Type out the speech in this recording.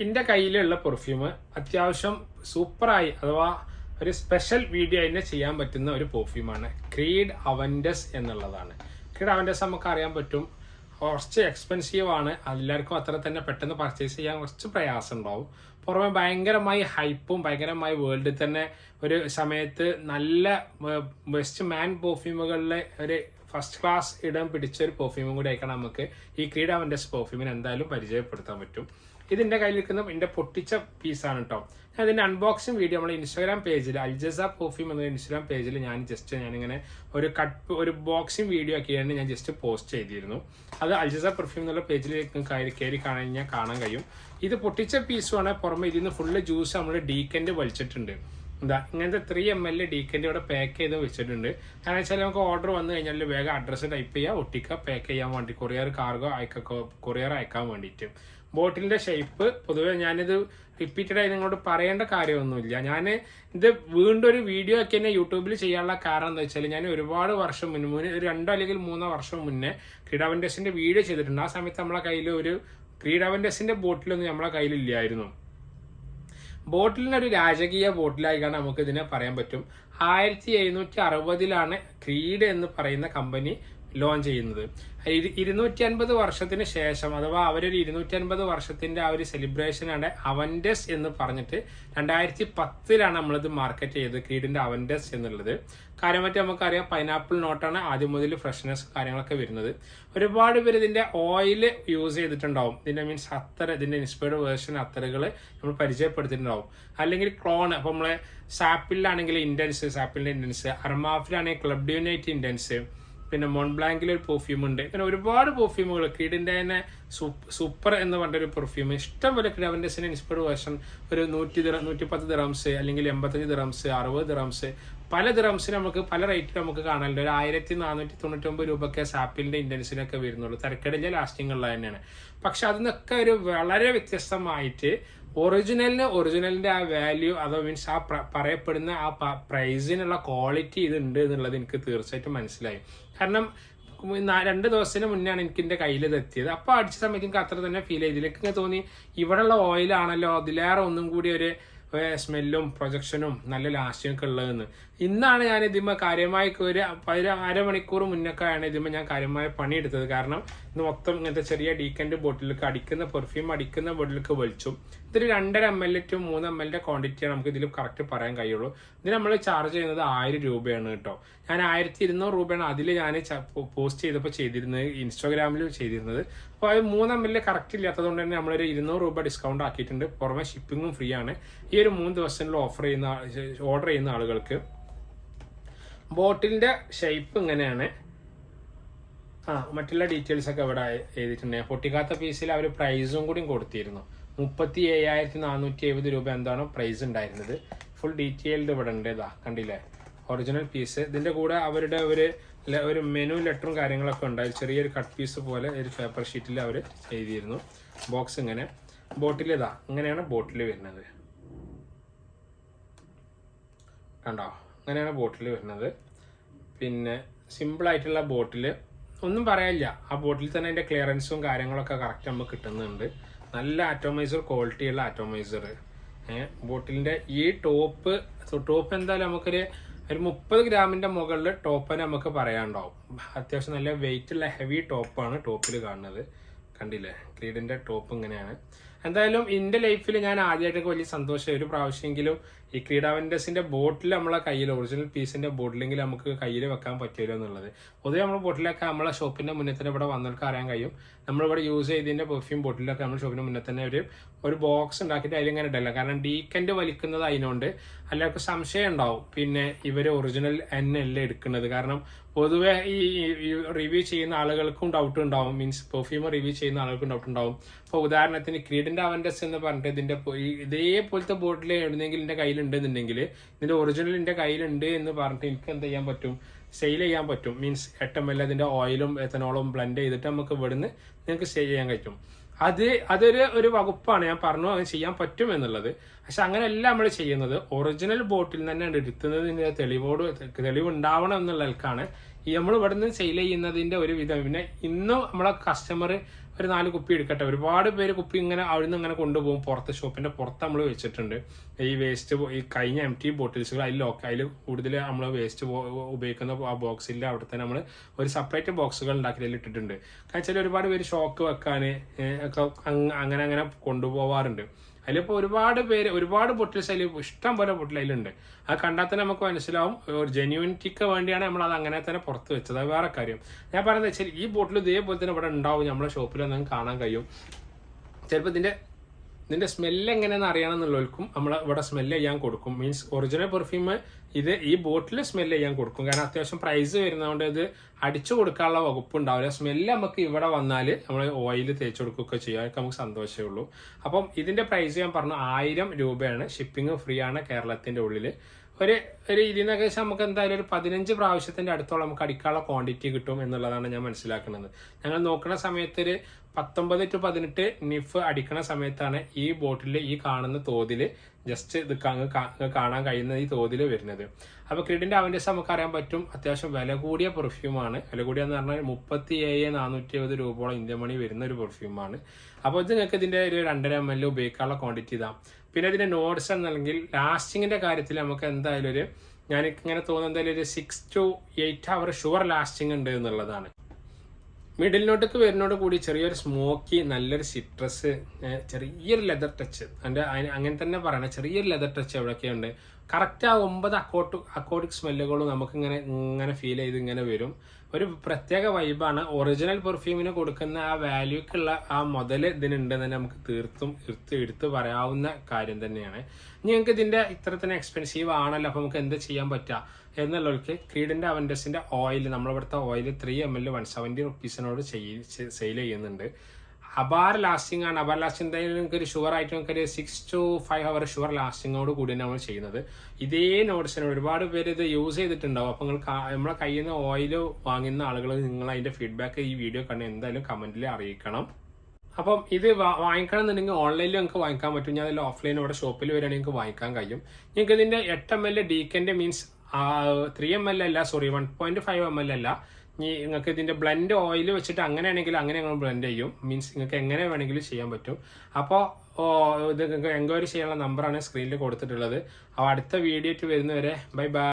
എൻ്റെ കയ്യിലുള്ള പെർഫ്യൂം അത്യാവശ്യം സൂപ്പറായി അഥവാ ഒരു സ്പെഷ്യൽ വീഡിയോ തന്നെ ചെയ്യാൻ പറ്റുന്ന ഒരു പെർഫ്യൂമാണ് ക്രീഡ് അവൻഡസ് എന്നുള്ളതാണ്. ക്രീഡ് അവൻഡസ് നമുക്ക് അറിയാൻ പറ്റും, കുറച്ച് എക്സ്പെൻസീവ് ആണ്. എല്ലാവർക്കും അത്ര തന്നെ പെട്ടെന്ന് പർച്ചേസ് ചെയ്യാൻ കുറച്ച് പ്രയാസം ഉണ്ടാവും. പുറമെ ഭയങ്കരമായി ഹൈപ്പും ഭയങ്കരമായി വേൾഡിൽ തന്നെ ഒരു സമയത്ത് നല്ല ബെസ്റ്റ് മാൻ പെർഫ്യൂമുകളിലെ ഒരു ഫസ്റ്റ് ക്ലാസ് ഇടം പിടിച്ച ഒരു പെർഫ്യൂമും കൂടി ആയിക്കണം നമുക്ക് ഈ ക്രീഡ് അവൻഡസ് പെർഫ്യൂമിന് എന്തായാലും പരിചയപ്പെടുത്താൻ പറ്റും. ഇതിന്റെ കയ്യിലിരിക്കുന്ന എന്റെ പൊട്ടിച്ച പീസാണ് കേട്ടോ. ഞാൻ ഇതിന്റെ അൺബോക്സിംഗ് വീഡിയോ നമ്മുടെ ഇൻസ്റ്റാഗ്രാം പേജിൽ അൽജസ പെർഫ്യൂം എന്ന ഇൻസ്റ്റാഗ്രാം പേജിൽ ഞാനിങ്ങനെ ഒരു ബോക്സിംഗ് വീഡിയോ ആക്കിയാണ് ഞാൻ ജസ്റ്റ് പോസ്റ്റ് ചെയ്തിരുന്നു. അത് അൽജസ പെർഫ്യൂം എന്നുള്ള പേജിലേക്ക് കയറി കാണാൻ കഴിയും. ഇത് പൊട്ടിച്ച പീസുമാണ്. പുറമെ ഇതിന്ന് ഫുള്ള് ജ്യൂസ് നമ്മൾ ഡീക്കൻഡ് വലിച്ചിട്ടുണ്ട്. എന്താ ഇങ്ങനത്തെ 3 ml ഡീക്കൻഡ് ഇവിടെ പാക്ക് ചെയ്ത് വെച്ചിട്ടുണ്ട്. കാരണം വെച്ചാൽ നമുക്ക് ഓർഡർ വന്നു കഴിഞ്ഞാൽ വേഗം അഡ്രസ്സ് ടൈപ്പ് ചെയ്യുക, ഒട്ടിക്കുക, പാക്ക് ചെയ്യാൻ വേണ്ടി കൊറിയർ അയക്കാൻ വേണ്ടിയിട്ട്. ബോട്ടിലിന്റെ ഷേപ്പ് പൊതുവെ ഞാനിത് റിപ്പീറ്റഡായി നിങ്ങളോട് പറയേണ്ട കാര്യമൊന്നുമില്ല. ഞാൻ ഇത് വീണ്ടും ഒരു വീഡിയോ ഒക്കെ തന്നെ യൂട്യൂബിൽ ചെയ്യാനുള്ള കാരണം എന്താ വെച്ചാൽ ഞാൻ ഒരുപാട് വർഷം മുന്നേ ഒരു 2 അല്ലെങ്കിൽ 3 വർഷം മുന്നേ ക്രീഡ് അവൻഡസിന്റെ വീഡിയോ ചെയ്തിട്ടുണ്ട്. ആ സമയത്ത് നമ്മളെ കയ്യിൽ ഒരു ക്രീഡ് അവൻഡസിന്റെ ബോട്ടിലൊന്നും നമ്മളെ കയ്യിലില്ലായിരുന്നു. ബോട്ടിലിനൊരു രാജകീയ ബോട്ടിലായിക്കാണ് നമുക്ക് ഇതിനെ പറയാൻ പറ്റും. 1760 ക്രീഡ് എന്ന് പറയുന്ന കമ്പനി ലോഞ്ച് ചെയ്യുന്നത്. 250 വർഷത്തിന് ശേഷം അഥവാ അവരൊരു 250 വർഷത്തിന്റെ ആ ഒരു സെലിബ്രേഷനാണ് അവൻഡസ് എന്ന് പറഞ്ഞിട്ട് 2010 നമ്മളിത് മാർക്കറ്റ് ചെയ്തത് ക്രീഡിന്റെ അവൻഡസ് എന്നുള്ളത്. കാര്യമായിട്ട് നമുക്കറിയാം പൈനാപ്പിൾ നോട്ടാണ് ആദ്യം മുതൽ ഫ്രഷ്നെസ് കാര്യങ്ങളൊക്കെ വരുന്നത്. ഒരുപാട് പേര് ഇതിന്റെ ഓയിൽ യൂസ് ചെയ്തിട്ടുണ്ടാവും. ഇതിന്റെ മീൻസ് ഇതിന്റെ ഇൻസ്പയർഡ് വേർഷൻ അത്തറുകൾ നമ്മൾ പരിചയപ്പെടുത്തിയിട്ടുണ്ടാവും. അല്ലെങ്കിൽ ക്ലോൺ, അപ്പൊ നമ്മളെ സാപ്പിളിലാണെങ്കിൽ സാപ്പിളിന്റെ ഇൻഡൻസ്, അർമാഫിലാണെങ്കിൽ ക്ലബ് ഡ്യൂനൈറ്റ് ഇൻഡൻസ്, പിന്നെ മോൺബ്ലാങ്കിൽ ഒരു പെർഫ്യൂം ഉണ്ട്. പിന്നെ ഒരുപാട് പെർഫ്യൂമുകൾ ക്രീഡിന്റെ തന്നെ സൂപ്പർ എന്ന് പറഞ്ഞൊരു പെർഫ്യൂം ഇഷ്ടം പോലെ ക്രീഡ് അവൻഡസിന്റെ ഇൻസ്പയർഡ് വേർഷൻ ഒരു 110 ദിറംസ് അല്ലെങ്കിൽ 85 ദിറംസ് 60 ദിറംസ് പല ദിറംസിന് നമുക്ക് പല റേറ്റിൽ നമുക്ക് കാണാനുണ്ട്. ഒരു 1499 രൂപയ്ക്ക് സാപ്പിളിന്റെ ഇന്റൻസിനൊക്കെ വരുന്നുള്ളൂ. തിരക്കടില്ല, ലാസ്റ്റിംഗ് ഉള്ളത് തന്നെയാണ്. പക്ഷെ അതിനൊക്കെ ഒരു വളരെ വ്യത്യസ്തമായിട്ട് ഒറിജിനലിന്റെ ആ വാല്യൂ അതോ മീൻസ് ആ പറയപ്പെടുന്ന ആ പ്രൈസിനുള്ള ക്വാളിറ്റി ഇതുണ്ട് എന്നുള്ളത് എനിക്ക് തീർച്ചയായിട്ടും മനസ്സിലായി. കാരണം 2 ദിവസത്തിന് മുന്നാണ് എനിക്ക് എന്റെ കയ്യിൽ ഇത് എത്തിയത്. അപ്പൊ അടിച്ച സമയത്ത് എനിക്ക് അത്ര തന്നെ ഫീൽ ചെയ്തില്ല. എനിക്ക് തോന്നി ഇവിടെയുള്ള ഓയിലാണല്ലോ അതിലേറെ ഒന്നും കൂടി ഒരു സ്മെല്ലും പ്രൊജക്ഷനും നല്ല ലാസ്റ്റിംഗ് ഒക്കെ ഉള്ളതെന്ന്. ഇന്നാണ് ഞാൻ ഇതിന്മേൽ കാര്യമായി ഒരു അരമണിക്കൂർ മുന്നൊക്കെയാണ് ഇതിന്മേൽ ഞാൻ കാര്യമായ പണിയെടുത്തത്. കാരണം ഇത് മൊത്തം ഇങ്ങനത്തെ ചെറിയ ഡീക്കൻഡ് ബോട്ടിലേക്ക് പെർഫ്യൂം അടിക്കുന്ന ബോട്ടിലേക്ക് വലിച്ചു. ഇതൊരു 2.5 ml to 3 ml ക്വാണ്ടിറ്റിയാണ് നമുക്ക് ഇതിൽ കറക്റ്റ് പറയാൻ കഴിയുള്ളൂ. ഇതിന് നമ്മൾ ചാർജ് ചെയ്യുന്നത് 1000 രൂപയാണ് കേട്ടോ. ഞാൻ 1200 രൂപയാണ് അതിൽ ഞാൻ പോസ്റ്റ് ചെയ്തപ്പോൾ ചെയ്തിരുന്നത്, ഇൻസ്റ്റാഗ്രാമിൽ ചെയ്തിരുന്നത്. അപ്പോൾ അത് 3 ml കറക്റ്റ് ഇല്ലാത്തത് കൊണ്ട് തന്നെ നമ്മളൊരു 200 രൂപ ഡിസ്കൗണ്ട് ആക്കിയിട്ടുണ്ട്. പുറമെ ഷിപ്പിങ്ങും ഫ്രീ ആണ്. ഈ ഒരു 3 ദിവസങ്ങളിൽ ഓർഡർ ചെയ്യുന്ന ആളുകൾക്ക്. ബോട്ടിലിന്റെ ഷേപ്പ് ഇങ്ങനെയാണ്. മറ്റുള്ള ഡീറ്റെയിൽസ് ഒക്കെ ഇവിടെ എഴുതിയിട്ടുണ്ട്. പൊട്ടിക്കാത്ത പീസിൽ അവർ പ്രൈസും കൂടി കൊടുത്തിരുന്നു. 37,470 രൂപ എന്താണോ പ്രൈസ് ഉണ്ടായിരുന്നത്. ഫുൾ ഡീറ്റെയിൽഡ് ഇവിടെ ഉണ്ട്. ഇതാ കണ്ടില്ലേ, ഒറിജിനൽ പീസ്. ഇതിന്റെ കൂടെ അവരുടെ ഒരു മെനു ലെറ്ററും കാര്യങ്ങളൊക്കെ ഉണ്ടായി. ചെറിയൊരു കട്ട് പീസ് പോലെ ഒരു പേപ്പർ ഷീറ്റിൽ അവർ എഴുതിയിരുന്നു. ബോക്സ് ഇങ്ങനെ, ബോട്ടിൽ ഇതാ ഇങ്ങനെയാണ് ബോട്ടിൽ വരുന്നത്. കണ്ടോ, അങ്ങനെയാണ് ബോട്ടിൽ വരുന്നത്. പിന്നെ സിമ്പിൾ ആയിട്ടുള്ള ബോട്ടിൽ, ഒന്നും പറയാനില്ല. ആ ബോട്ടിൽ തന്നെ അതിന്റെ ക്ലിയറൻസും കാര്യങ്ങളൊക്കെ കറക്റ്റ് നമുക്ക് കിട്ടുന്നുണ്ട്. നല്ല ആറ്റോമൈസർ ക്വാളിറ്റിയുള്ള ആറ്റോമൈസർ. ബോട്ടിലിന്റെ ഈ ടോപ്പ് എന്തായാലും നമുക്കൊരു 30 ഗ്രാമിന്റെ മുകളിൽ ടോപ്പ് നമുക്ക് പറയാനുണ്ടാവും. അത്യാവശ്യം നല്ല വെയിറ്റ് ഉള്ള ഹെവി ടോപ്പാണ് ടോപ്പിൽ കാണുന്നത്. കണ്ടില്ലേ, ക്രീഡിന്റെ ടോപ്പ് ഇങ്ങനെയാണ്. എന്തായാലും എന്റെ ലൈഫിൽ ഞാൻ ആദ്യമായിട്ടൊക്കെ വലിയ സന്തോഷം. ഒരു പ്രാവശ്യമെങ്കിലും ഈ ക്രീഡ് അവൻഡസിന്റെ ബോട്ടിൽ നമ്മളെ കയ്യിൽ, ഒറിജിനൽ പീസിന്റെ ബോട്ടിലെങ്കിൽ നമുക്ക് കയ്യിൽ വെക്കാൻ പറ്റുമല്ലോ എന്നുള്ളത്. പൊതുവെ നമ്മൾ ബോട്ടിലൊക്കെ നമ്മളെ ഷോപ്പിന്റെ മുന്നേ തന്നെ ഇവിടെ വന്നവർക്ക് അറിയാൻ കഴിയും. നമ്മളിവിടെ യൂസ് ചെയ്തതിന്റെ പെർഫ്യൂം ബോട്ടിലൊക്കെ നമ്മൾ ഷോപ്പിന്റെ മുന്നേ തന്നെ ഒരു ബോക്സ് ഉണ്ടാക്കിയിട്ട് അതിലിങ്ങനെ ഇടല്ല. കാരണം ഡീക്കൻഡ് വലിക്കുന്നത് അതിനോണ്ട് എല്ലാവർക്കും സംശയം ഉണ്ടാവും. പിന്നെ ഇവര് ഒറിജിനൽ എന്നല്ല എടുക്കുന്നത്. കാരണം പൊതുവെ ഈ റിവ്യൂ ചെയ്യുന്ന ആളുകൾക്കും ഡൗട്ട് ഉണ്ടാവും. മീൻസ് പെർഫ്യൂം റിവ്യൂ ചെയ്യുന്ന ആളുകൾക്കും ഡൗട്ട് ഉണ്ടാവും. അപ്പോൾ ഉദാഹരണത്തിന് ക്രീഡിന്റെ അവൻഡസ് എന്ന് പറഞ്ഞിട്ട് ഇതിന്റെ ഇതേപോലത്തെ ബോട്ടിൽ എവിടെന്നെങ്കിലും എന്റെ കയ്യിലുണ്ടെന്നുണ്ടെങ്കിൽ ഇതിന്റെ ഒറിജിനൽ എന്റെ കയ്യിലുണ്ട് എന്ന് പറഞ്ഞിട്ട് എനിക്ക് എന്ത് ചെയ്യാൻ പറ്റും, സെയിൽ ചെയ്യാൻ പറ്റും. മീൻസ് 8 ml അതിന്റെ ഓയിലും എത്തനോളും ബ്ലെൻഡ് ചെയ്തിട്ട് നമുക്ക് ഇവിടുന്ന് നിങ്ങൾക്ക് സെയിൽ ചെയ്യാൻ പറ്റും. അതൊരു വകുപ്പാണ്. ഞാൻ പറഞ്ഞു അത് ചെയ്യാൻ പറ്റും എന്നുള്ളത്. പക്ഷെ അങ്ങനെയല്ല നമ്മൾ ചെയ്യുന്നത്. ഒറിജിനൽ ബോട്ടിൽ തന്നെ എടുക്കുന്നതിന്റെ തെളിവ് ഉണ്ടാവണം എന്നുള്ളവർക്കാണ് ഈ നമ്മൾ ഇവിടെ നിന്ന് സെയിൽ ചെയ്യുന്നതിന്റെ ഒരു വിധം. പിന്നെ ഇന്നും നമ്മളെ കസ്റ്റമർ ഒരു 4 കുപ്പി എടുക്കട്ടെ. ഒരുപാട് പേര് കുപ്പി ഇങ്ങനെ അവിടുന്ന് ഇങ്ങനെ കൊണ്ടുപോകും. പുറത്ത് ഷോപ്പിന്റെ പുറത്ത് നമ്മൾ വെച്ചിട്ടുണ്ട് ഈ വേസ്റ്റ്, ഈ കഴിഞ്ഞ empty ബോട്ടിൽസുകൾ. അതിൽ കൂടുതൽ നമ്മൾ വേസ്റ്റ് ഉപയോഗിക്കുന്ന ആ ബോക്സിൽ അവിടെ തന്നെ നമ്മൾ ഒരു സെപ്പറേറ്റ് ബോക്സുകൾ ഉണ്ടാക്കി അതിൽ ഇട്ടിട്ടുണ്ട്. കാരണം വെച്ചാൽ ഒരുപാട് പേര് ഷോക്ക് വെക്കാൻ ഒക്കെ അങ്ങനെ കൊണ്ടുപോവാറുണ്ട്. അതിലിപ്പോൾ ഒരുപാട് ബോട്ടിൽസ് അതിൽ ഇഷ്ടം പോലെ ബോട്ടിൽ അതിലുണ്ട്. അത് കണ്ടാൽ തന്നെ നമുക്ക് മനസ്സിലാവും ഒരു ജെന്യൂനിറ്റിക്ക് വേണ്ടിയാണ് നമ്മൾ അത് അങ്ങനെ തന്നെ പുറത്ത് വെച്ചത്. അത് വേറെ കാര്യം. ഞാൻ പറയുന്നത് വെച്ചാൽ ഈ ബോട്ടിൽ ഇതേപോലെ തന്നെ ഇവിടെ ഉണ്ടാവും, നമ്മുടെ ഷോപ്പിൽ ഒന്നും കാണാൻ കഴിയും. ചിലപ്പോൾ ഇതിന്റെ സ്മെല്ല് എങ്ങനെയാണെന്ന് അറിയണമെന്നുള്ളവർക്കും നമ്മൾ ഇവിടെ സ്മെല്ല് ചെയ്യാൻ കൊടുക്കും. മീൻസ് ഒറിജിനൽ പെർഫ്യൂം ഈ ബോട്ടിൽ സ്മെല്ല് ചെയ്യാൻ കൊടുക്കും. കാരണം അത്യാവശ്യം പ്രൈസ് വരുന്നതുകൊണ്ട് ഇത് അടിച്ചു കൊടുക്കാനുള്ള വകുപ്പ് ഉണ്ടാവില്ല. സ്മെല്ല് നമുക്ക് ഇവിടെ വന്നാൽ നമ്മൾ ഓയിൽ തേച്ച് കൊടുക്കുകയൊക്കെ ചെയ്യാം. അതൊക്കെ നമുക്ക് സന്തോഷമേ ഉള്ളൂ. അപ്പം ഇതിന്റെ പ്രൈസ് ഞാൻ പറഞ്ഞു 1000 രൂപയാണ്. ഷിപ്പിംഗ് ഫ്രീ ആണ് കേരളത്തിന്റെ ഉള്ളിൽ. ഒരു ഇതിൽ നിന്നൊക്കെ നമുക്ക് എന്തായാലും ഒരു 15 പ്രാവശ്യത്തിന്റെ അടുത്തോളം നമുക്ക് അടിക്കാനുള്ള ക്വാണ്ടിറ്റി കിട്ടും എന്നുള്ളതാണ് ഞാൻ മനസ്സിലാക്കുന്നത്. ഞങ്ങൾ നോക്കുന്ന സമയത്ത് ഒരു 19 to 18 നിഫ് അടിക്കണ സമയത്താണ് ഈ ബോട്ടിൽ ഈ കാണുന്ന തോതിൽ ജസ്റ്റ് ഇത് കാണാൻ കഴിയുന്ന ഈ തോതിൽ വരുന്നത്. അപ്പോൾ ക്രീഡിന്റെ അവന്റേഴ്സ് നമുക്ക് അറിയാൻ പറ്റും അത്യാവശ്യം വില കൂടിയ പെർഫ്യൂമാണ്. വില കൂടിയെന്ന് പറഞ്ഞാൽ 37,470 രൂപയോളം ഇന്ത്യൻ മണി വരുന്ന ഒരു പെർഫ്യൂമാണ്. അപ്പോൾ ഇത് നിങ്ങൾക്ക് ഇതിന്റെ ഒരു 2.5 ml ഉപയോഗിക്കാനുള്ള ക്വാണ്ടിറ്റി ഇതാ. പിന്നെ ഇതിന്റെ നോട്ട്സ് എന്നല്ലെങ്കിൽ ലാസ്റ്റിങ്ങിന്റെ കാര്യത്തിൽ നമുക്ക് എന്തായാലും ഞാനിങ്ങനെ തോന്നുന്നത് എന്തായാലും ഒരു 6 to 8 hour ഷുവർ ലാസ്റ്റിംഗ് ഉണ്ട് എന്നുള്ളതാണ്. മിഡിൽ നോട്ടൊക്കെ വരുന്നതോട് കൂടി ചെറിയൊരു സ്മോക്കി, നല്ലൊരു സിട്രസ്, ചെറിയൊരു ലെതർ ടച്ച്, അങ്ങനെ തന്നെ പറയണ ചെറിയൊരു ലെതർ ടച്ച് എവിടെയൊക്കെയുണ്ട്. കറക്റ്റ് ആ 9 അക്കോട്ടിക് സ്മെല്ലുകളും നമുക്ക് ഇങ്ങനെ ഫീൽ ചെയ്ത് ഇങ്ങനെ വരും. ഒരു പ്രത്യേക വൈബാണ്. ഒറിജിനൽ പെർഫ്യൂമിന് കൊടുക്കുന്ന ആ വാല്യൂക്കുള്ള ആ മുതൽ ഇതിനുണ്ടെന്ന് തന്നെ നമുക്ക് തീർത്തും എടുത്ത് പറയാവുന്ന കാര്യം തന്നെയാണ്. നിങ്ങൾക്ക് ഇതിന്റെ ഇത്ര തന്നെ എക്സ്പെൻസീവ് ആണല്ലോ, അപ്പൊ നമുക്ക് എന്ത് ചെയ്യാൻ പറ്റുക എന്നുള്ളവർക്ക് ക്രീഡിന്റെ അവന്റസിന്റെ ഓയിൽ, നമ്മളിവിടുത്തെ ഓയിൽ 3 ml 170 റുപ്പീസിനോട് സെയിൽ ചെയ്യുന്നുണ്ട്. അപാര ലാസ്റ്റിംഗ് ആണ്. അപാര ലാസ്റ്റിംഗ് എന്തായാലും നിങ്ങൾക്ക് ഒരു ഷുവർ ആയിട്ട് നമുക്ക് ഒരു 6 to 5 hour ഷുവർ ലാസ്റ്റിങ്ങോട് കൂടി നമ്മൾ ചെയ്യുന്നത്. ഇതേ നോട്ട്സിന് ഒരുപാട് പേര് ഇത് യൂസ് ചെയ്തിട്ടുണ്ടാവും. അപ്പോൾ നിങ്ങൾ നമ്മളെ കയ്യിൽ നിന്ന് ഓയിൽ വാങ്ങുന്ന ആളുകൾ നിങ്ങൾ അതിന്റെ ഫീഡ്ബാക്ക് ഈ വീഡിയോ കണ്ട് എന്തായാലും കമന്റിൽ അറിയിക്കണം. അപ്പം ഇത് വാങ്ങിക്കണം എന്നുണ്ടെങ്കിൽ ഓൺലൈനിൽ നിങ്ങൾക്ക് വാങ്ങിക്കാൻ പറ്റും. ഞാൻ അതിൽ ഓഫ്ലൈൻ ഇവിടെ ഷോപ്പിൽ വരികയാണെങ്കിൽ നിങ്ങൾക്ക് വാങ്ങിക്കാൻ കഴിയും. നിങ്ങൾക്ക് ഇതിന്റെ 8 ml ഡീക്കന്റെ മീൻസ് 3 ml അല്ല, സോറി 1.5 ml അല്ല. നിങ്ങൾക്ക് ഇതിന്റെ ബ്ലെൻഡ് ഓയിൽ വെച്ചിട്ട് അങ്ങനെയാണെങ്കിൽ അങ്ങനെ ഞങ്ങൾ ബ്ലെൻഡ് ചെയ്യും. മീൻസ് നിങ്ങൾക്ക് എങ്ങനെ വേണമെങ്കിലും ചെയ്യാൻ പറ്റും. അപ്പോൾ ഇത് നിങ്ങൾക്ക് എൻക്വയറി ചെയ്യാനുള്ള നമ്പറാണ് സ്ക്രീനിൽ കൊടുത്തിട്ടുള്ളത്. അപ്പോൾ അടുത്ത വീഡിയോ വരുന്നവരെ ബൈ ബൈ.